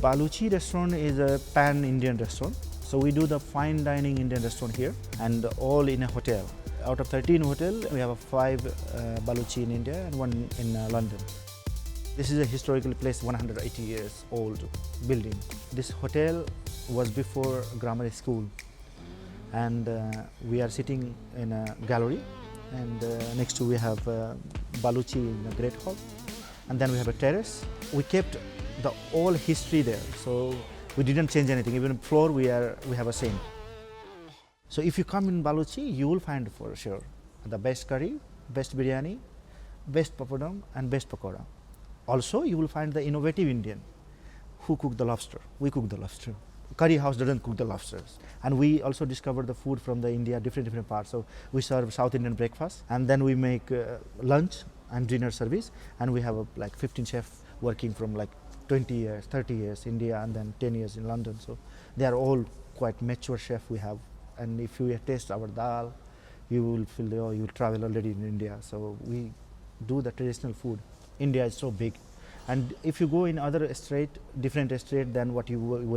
Baluchi restaurant is a pan-Indian restaurant. So we do the fine dining Indian restaurant here and all in a hotel. Out of 13 hotels, we have 5 Baluchi in India and 1 in London. This is a historical place, 180 years old building. This hotel was before grammar school, and we are sitting in a gallery, and next to we have Baluchi in a great hall, and then we have a terrace. We kept the all history there, so we didn't change anything. Even floor we have a same. So if you come in Baluchi, you will find for sure the best curry, best biryani, best papadam and best pakora. Also you will find the innovative Indian who cook the lobster. We cook the lobster. Curry house doesn't cook the lobsters. And we also discovered the food from the India, different parts. So we serve South Indian breakfast, and then we make lunch and dinner service, and we have like 15 chefs working from like 20 years, 30 years India, and then 10 years in London. So they are all quite mature chefs we have. And if you taste our dal, you will feel, oh, you travel already in India. So we do the traditional food. India is so big, and if you go in other state, different state than where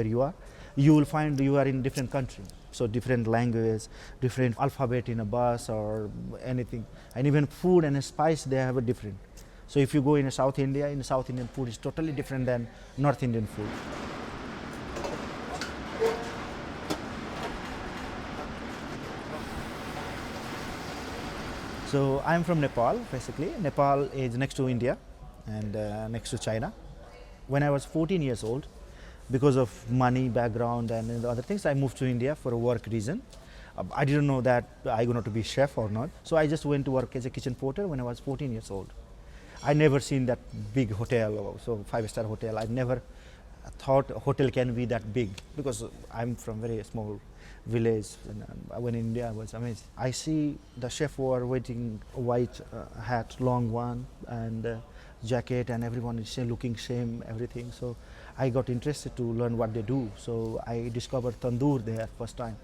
you are, you will find you are in different country. So different language, different alphabet in a bus or anything, and even food and spice they have a different. So if you go in South India, in South Indian food is totally different than North Indian food. So I'm from Nepal, basically. Nepal is next to India and next to China. When I was 14 years old, because of money, background and other things, I moved to India for a work reason. I didn't know that I going to be chef or not. So I just went to work as a kitchen porter when I was 14 years old. I never seen that big hotel, so 5-star hotel. I never thought a hotel can be that big because I'm from very small village. And when in India I was amazed. I see the chef were wearing white hat, long one, and jacket, and everyone is looking same, everything. So I got interested to learn what they do. So I discovered tandoor there first time.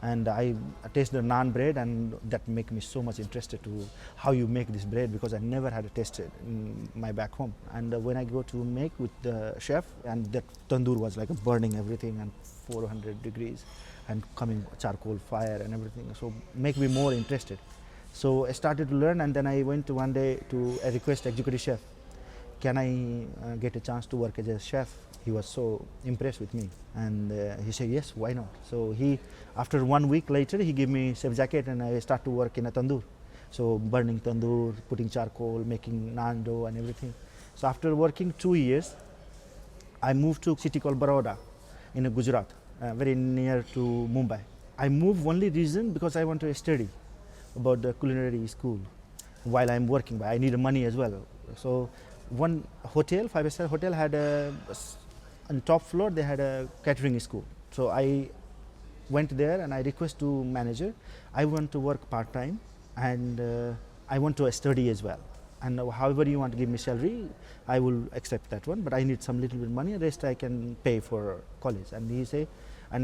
And I tasted the naan bread, and that make me so much interested to how you make this bread, because I never had tasted in my back home. And when I go to make with the chef, and that tandoor was like burning everything and 400 degrees and coming charcoal fire and everything, so make me more interested. So I started to learn, and then I went one day to request executive chef, can I get a chance to work as a chef? He was so impressed with me, and he said yes, why not? So after 1 week later, he gave me chef jacket, and I start to work in a tandoor. So burning tandoor, putting charcoal, making naan dough and everything. So after working 2 years, I moved to a city called Baroda in Gujarat, very near to Mumbai. I moved only reason because I want to study about the culinary school while I'm working, but I need money as well. So one hotel, 5-star hotel, had on top floor they had a catering school. So I went there and I request to manager, I want to work part-time, and I want to study as well. And however you want to give me salary, I will accept that one, but I need some little bit money, rest I can pay for college. And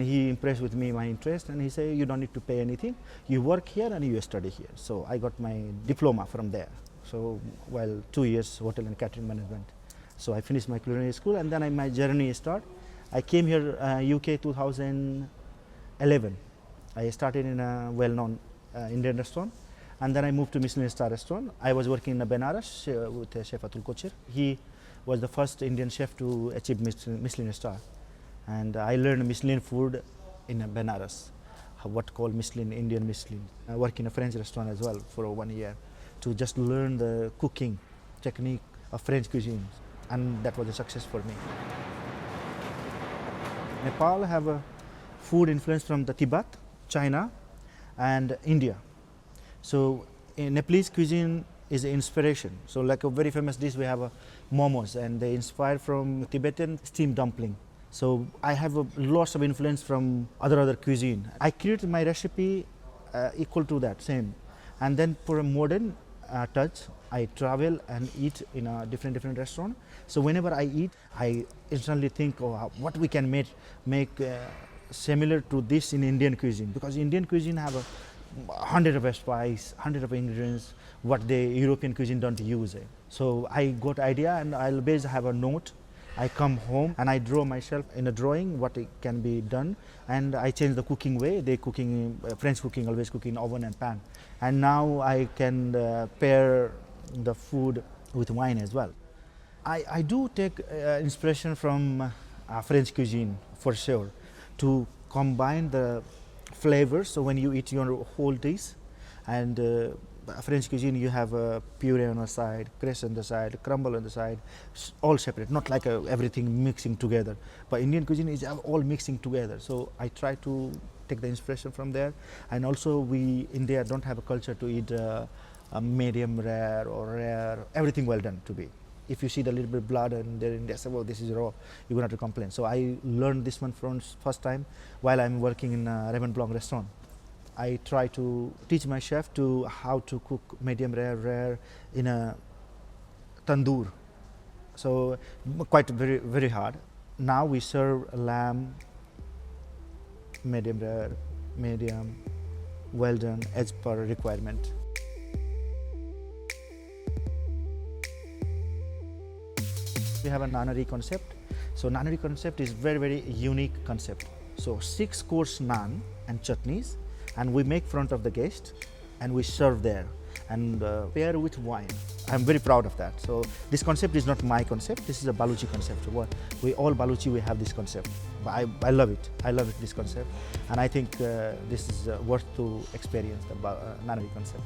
he impressed with me my interest, and he said, you don't need to pay anything, you work here and you study here. So I got my diploma from there. So while 2 years hotel and catering management. So I finished my culinary school, and then my journey started. I came here UK 2011. I started in a well-known Indian restaurant, and then I moved to Michelin star restaurant. I was working in Benares with Chef Atul Kochhar. He was the first Indian chef to achieve Michelin star, and I learned Michelin food in Benares, what called Michelin, Indian Michelin. I worked in a French restaurant as well for 1 year to just learn the cooking technique of French cuisine, and that was a success for me. Nepal have a food influence from the Tibet, China and India. So in Nepalese cuisine is an inspiration. So like a very famous dish, we have a momos, and they inspired from Tibetan steamed dumpling. So I have lots of influence from other cuisine. I create my recipe equal to that, same. And then for a modern touch, I travel and eat in a different restaurant. So whenever I eat, I instantly think, oh, what we can make similar to this in Indian cuisine, because Indian cuisine have 100 of spice, 100 of ingredients, what the European cuisine don't use. So I got idea, and I'll always have a note I come home and I draw myself in a drawing what it can be done, and I change the cooking way. They cooking French cooking always cooking in oven and pan, and now I can pair the food with wine as well. I do take inspiration from French cuisine for sure, to combine the flavors. So when you eat your whole dish, and French cuisine, you have a puree on the side, cress on the side, crumble on the side, all separate, not like everything mixing together. But Indian cuisine is all mixing together. So I try to take the inspiration from there. And also we, India don't have a culture to eat a medium rare or rare, everything well done to be. If you see the little bit of blood and they're in there, say, well, this is raw, you're going to have to complain. So I learned this one from first time while I'm working in a Raymond Blanc restaurant. I try to teach my chef to how to cook medium rare in a tandoor. So quite very hard. Now we serve lamb, medium rare, medium, well done as per requirement. We have a nanari concept. So nanari concept is very unique concept. So 6-course naan and chutneys, and we make front of the guest and we serve there and pair with wine. I'm very proud of that. So this concept is not my concept, this is a Baluchi concept. We all Baluchi, we have this concept. But I love it, this concept. And I think this is worth to experience, the Nanari concept.